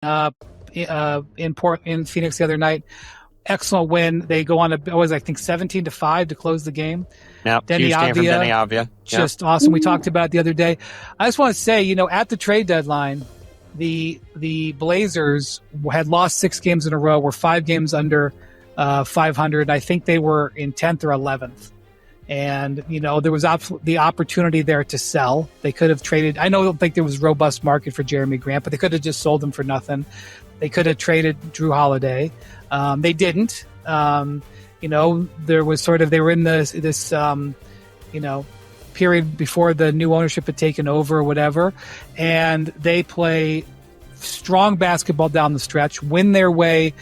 in Phoenix the other night. Excellent win. They go on I think 17-5 to close the game. Yeah, huge game from Denny Avdia. Just awesome. We talked about it the other day. I just want to say, at the trade deadline, the Blazers had lost 6 games in a row, were 5 games under 500. I think they were in 10th or 11th. And, there was the opportunity there to sell. They could have traded. I don't think there was a robust market for Jeremy Grant, but they could have just sold him for nothing. They could have traded Drew Holiday. They didn't. There was they were in this period before the new ownership had taken over or whatever. And they play strong basketball down the stretch, win their way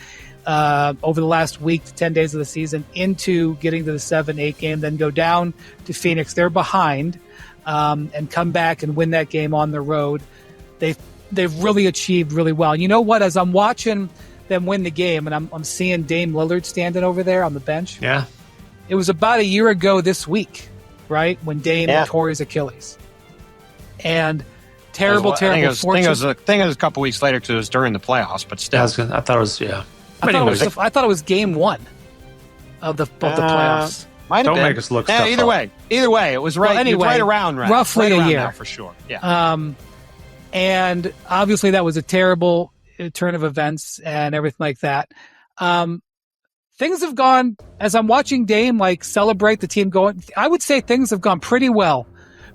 over the last week to 10 days of the season into getting to the 7-8 game, then go down to Phoenix. They're behind and come back and win that game on the road. They've really achieved really well. You know what? As I'm watching them win the game, and I'm seeing Dame Lillard standing over there on the bench. Yeah. It was about a year ago this week, right, when Dame tore his Achilles. And terrible fortune. I think it was a couple weeks later because it was during the playoffs, but still. I thought it was, yeah. I thought it was game 1 of the playoffs. Might have Don't been. make us look either way, it was right. Well, anyway, it was right around roughly right a year now, for sure. Yeah. And obviously that was a terrible turn of events and everything like that. Things have gone, as I'm watching Dame celebrate the team going, I would say things have gone pretty well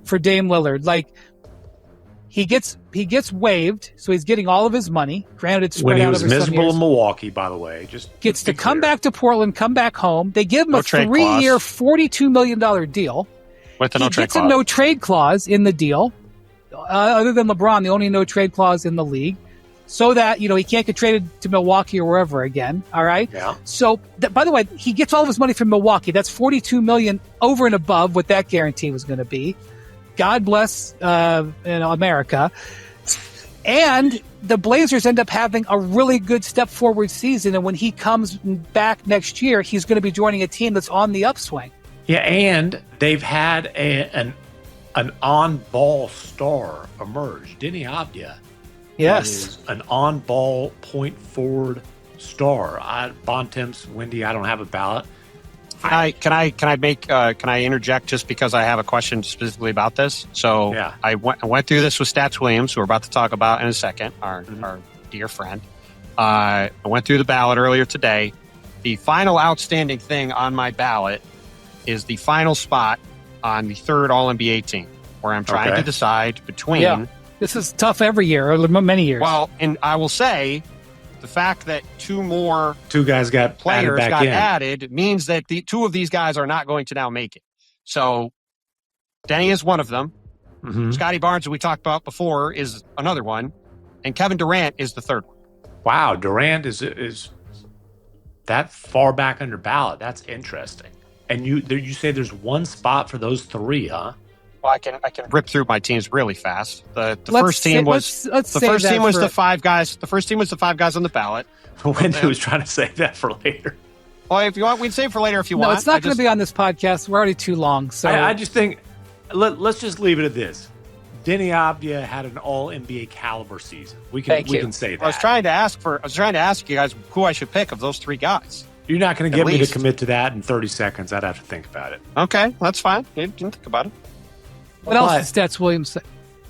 for Dame Lillard. He gets waived, so he's getting all of his money. Granted, it's spread out over some years. When he was miserable in Milwaukee, by the way, just gets to come back to Portland, come back home. They give him a 3-year, $42 million deal. With a no trade clause. He gets a no trade clause in the deal. Other than LeBron, the only no trade clause in the league, so that he can't get traded to Milwaukee or wherever again. All right. Yeah. So, by the way, he gets all of his money from Milwaukee. That's $42 million over and above what that guarantee was going to be. God bless America. And the Blazers end up having a really good step forward season. And when he comes back next year, he's going to be joining a team that's on the upswing. Yeah, and they've had an on-ball star emerge. Denny Avdia is an on-ball point forward star. Bontemps, Wendy, I don't have a ballot. Can I interject just because I have a question specifically about this? So I went through this with Stats Williams, who we're about to talk about in a second, our dear friend. I went through the ballot earlier today. The final outstanding thing on my ballot is the final spot on the 3rd All-NBA team, where I'm trying to decide between... Yeah. This is tough every year, or many years. Well, and I will say... The fact that two guys got players got added means that the 2 of these guys are not going to now make it. So Denny is one of them. Mm-hmm. Scotty Barnes, who we talked about before, is another one. And Kevin Durant is the 3rd one. Wow, Durant is that far back on your ballot. That's interesting. And you say there's one spot for those 3, huh? Well, I can rip through my teams really fast. The first team was the 5 guys. The first team was the 5 guys on the ballot. Wendy was trying to save that for later. Well, if you want, we'd save it for later if you want. No, it's not going to be on this podcast. We're already too long. So I just think let's just leave it at this. Denny Avdia had an all-NBA caliber season. We can say that. I was trying to ask you guys who I should pick of those 3 guys. You're not going to get me to commit to that in 30 seconds. I'd have to think about it. Okay, that's fine. You can think about it. What else did Stats Williams say?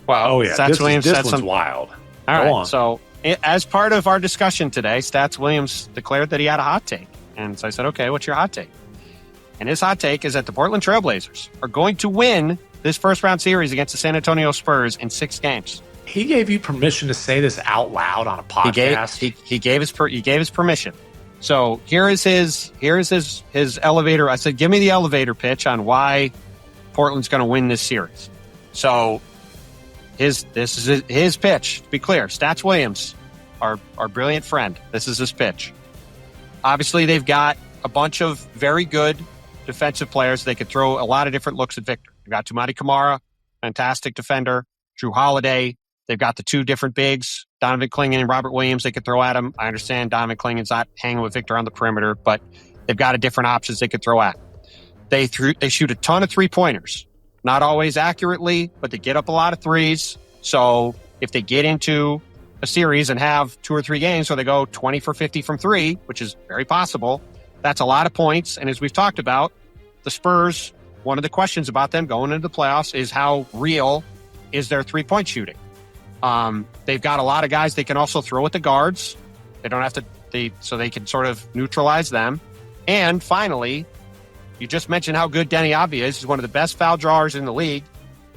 Well, Stats Williams said something wild. All right, so as part of our discussion today, Stats Williams declared that he had a hot take. And so I said, okay, what's your hot take? And his hot take is that the Portland Trailblazers are going to win this first-round series against the San Antonio Spurs in 6 games. He gave you permission to say this out loud on a podcast? He gave his permission. So here is his elevator. I said, give me the elevator pitch on why Portland's going to win this series. So this is his pitch. To be clear, Stats Williams, our brilliant friend, this is his pitch. Obviously, they've got a bunch of very good defensive players. They could throw a lot of different looks at Victor. They've got Tumati Kamara, fantastic defender. Drew Holiday. They've got the 2 different bigs, Donovan Clingan and Robert Williams, they could throw at him. I understand Donovan Clingan's not hanging with Victor on the perimeter, but they've got different options they could throw at. They shoot a ton of 3-pointers. Not always accurately, but they get up a lot of threes. So if they get into a series and have 2 or 3 games where they go 20 for 50 from 3, which is very possible. That's a lot of points. And as we've talked about, the Spurs, one of the questions about them going into the playoffs is how real is their 3-point shooting. They've got a lot of guys they can also throw at the guards. They don't have to, so they can sort of neutralize them. And finally, you just mentioned how good Denny Avdia is. He's one of the best foul drawers in the league.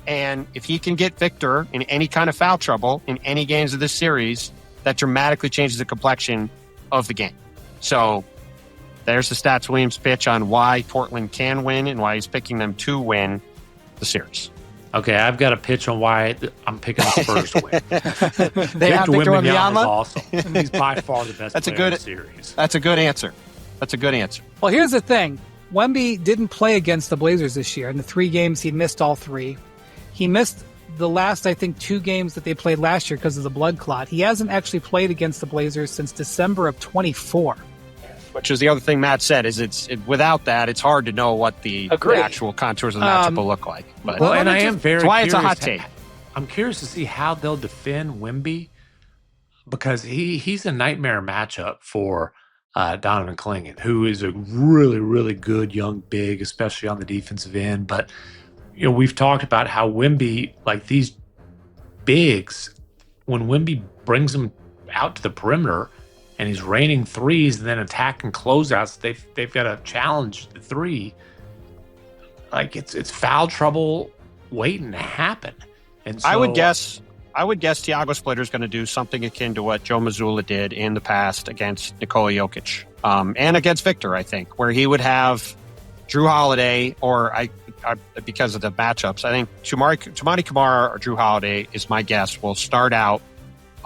And if he can get Victor in any kind of foul trouble in any games of this series, that dramatically changes the complexion of the game. So there's the Stats Williams pitch on why Portland can win and why he's picking them to win the series. Okay, I've got a pitch on why I'm picking the Spurs to win. They have Victor Wembanyama is awesome. He's by far the best player in the series. That's a good answer. That's a good answer. Well, here's the thing. Wemby didn't play against the Blazers this year. In the 3 games, he missed all 3. He missed the last, I think, 2 games that they played last year because of the blood clot. He hasn't actually played against the Blazers since December of 24. Which is the other thing Matt said, is without that, it's hard to know what the actual contours of the matchup will look like. But, well, and I am very that's why curious. It's a hot take. I'm curious to see how they'll defend Wemby, because he's a nightmare matchup for Donovan Clingan, who is a really, really good young big, especially on the defensive end. But we've talked about how Wemby, like these bigs, when Wemby brings them out to the perimeter and he's raining threes and then attacking closeouts, they've got to challenge the 3. Like it's foul trouble waiting to happen. And so, I would guess Thiago Splitter is going to do something akin to what Joe Mazzulla did in the past against Nikola Jokic and against Victor, I think, where he would have Drew Holiday or because of the matchups, I think Toumani Camara or Drew Holiday is my guess, will start out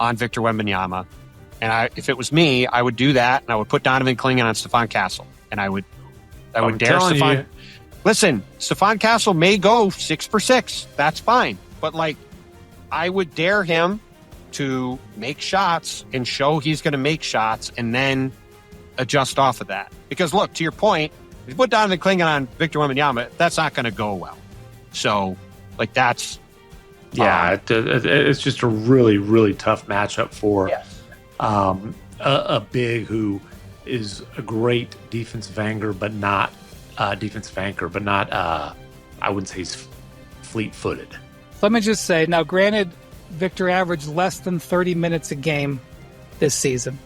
on Victor Wembanyama. And if it was me, I would do that, and I would put Donovan Clingan on Stephon Castle. And I would dare Stephon. Listen, Stephon Castle may go 6 for 6. That's fine. But, I would dare him to make shots and show he's going to make shots and then adjust off of that. Because, look, to your point, if you put Donovan Clingan on Victor Wembanyama, that's not going to go well. So, that's... Yeah, it's just a really, really tough matchup for a big who is a great defensive anchor, but not I wouldn't say he's fleet-footed. Let me just say, now granted, Victor averaged less than 30 minutes a game this season,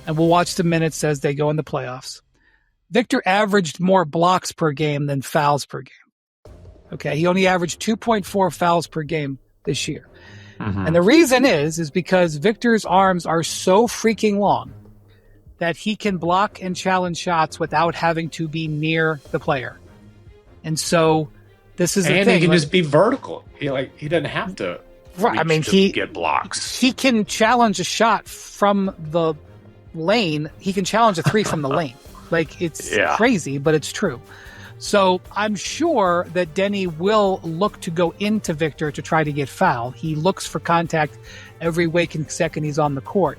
and we'll watch the minutes as they go in the playoffs. Victor averaged more blocks per game than fouls per game. Okay, he only averaged 2.4 fouls per game this year. Mm-hmm. And the reason is because Victor's arms are so freaking long that he can block and challenge shots without having to be near the player. And so this is the thing. And he can just be vertical. He doesn't have to get blocks. He can challenge a shot from the lane. He can challenge a 3 from the lane. It's crazy, but it's true. So I'm sure that Denny will look to go into Victor to try to get foul. He looks for contact every waking second he's on the court.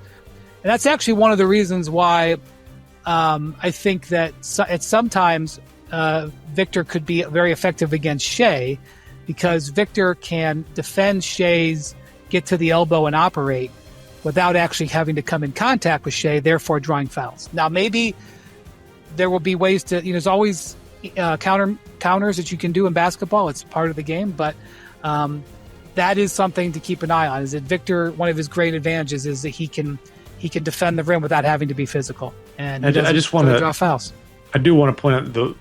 And that's actually one of the reasons why I think that sometimes Victor could be very effective against Shai, because Victor can defend Shai's get to the elbow and operate without actually having to come in contact with Shai, therefore drawing fouls. Now, maybe there will be ways to, there's always counters that you can do in basketball. It's part of the game, but that is something to keep an eye on. Is that Victor, one of his great advantages is that he can defend the rim without having to be physical, and I just want to draw fouls. I do want to point out